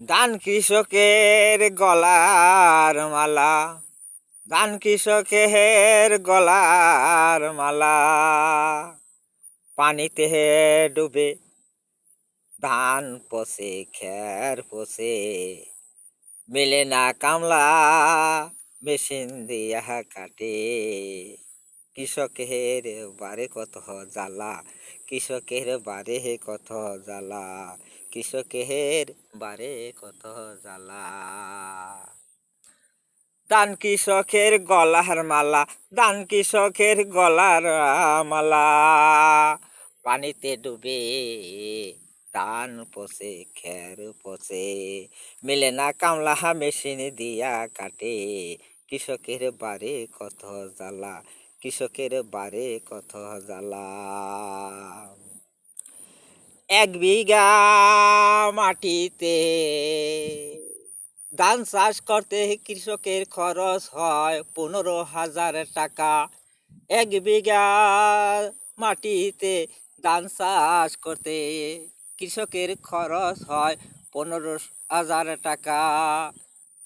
ধান কৃষকের গলার মালা, ধান কৃষকের গলার মালা, পানিতে ডুবে ধান পচে খের পচে, মেলে না কামলা মেশিন দিয়া কাটে। কৃষকের বারে কত জ্বালা, কৃষকের বারে কত জ্বালা, কৃষকের বারে কত জ্বালা। ধান কৃষকের গলার মালা, ধান কৃষকের গলার মালা, পানিতে ডুবে ধান পচে খের পচে, মেলে না কামলা মেশিন দিয়া কাটে। কৃষকের বারে কত জ্বালা, কৃষকের বারে কত জ্বালা। 1 বিঘা মাটিতে ধান চাষ করতে কৃষকের খরচ হয় 15,000 টাকা। 1 বিঘা মাটিতে ধান চাষ করতে কৃষকের খরচ হয় 15,000 টাকা।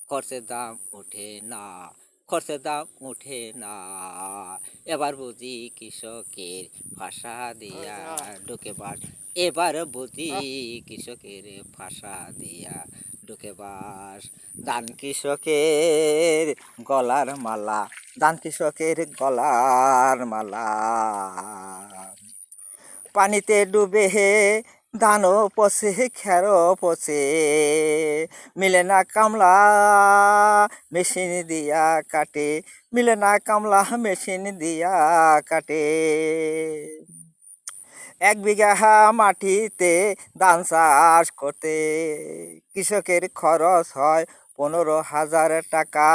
খরচের দাম ওঠে না, খরচের দাম ওঠে না। এবার বুঝি কৃষকের ভাষা দিয়া ঢুকে বাস, এবার বুঝি কৃষকের ভাষা দিয়া ঢুকে বাস। ধান কৃষকের গলার মালা, ধান কৃষকের গলার মালা, পানিতে ডুবে ধানও পচে খেরও পচে, মিলে না কামলা মেশিন দিয়া কাটে, মিলে না কামলা মেশিন দিয়া কাটে। 1 বিঘা মাটিতে ধান চাষ করতে কৃষকের খরচ হয় 15,000 টাকা।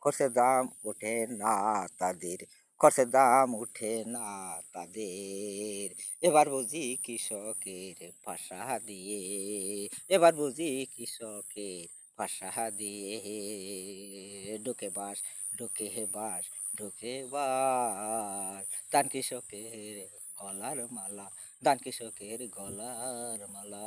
খরচের দাম ওঠে না তাদের, খরচের দাম ওঠে না তাদের। এবার বুঝি কৃষকের ভাষা দিয়ে, এবার বুঝি কৃষকের ভাষা দিয়ে ঢুকে বাস, ঢুকে বাস, ঢুকে বাস। ধান কৃষকের গলার মালা, ধান কৃষকের গলার মালা।